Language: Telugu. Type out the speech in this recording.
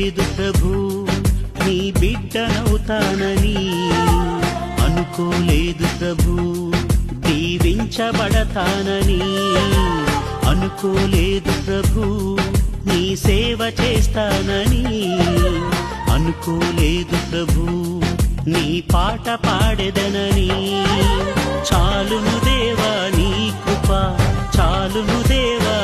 అనుకోలేదు ప్రభు నీ బిడ్డనవుతానని, అనుకోలేదు ప్రభు దీవించబడతానని, అనుకోలేదు ప్రభు నీ సేవ చేస్తానని, అనుకోలేదు ప్రభు నీ పాట పాడెదనని. చాలును దేవా నీ కృప, చాలును దేవా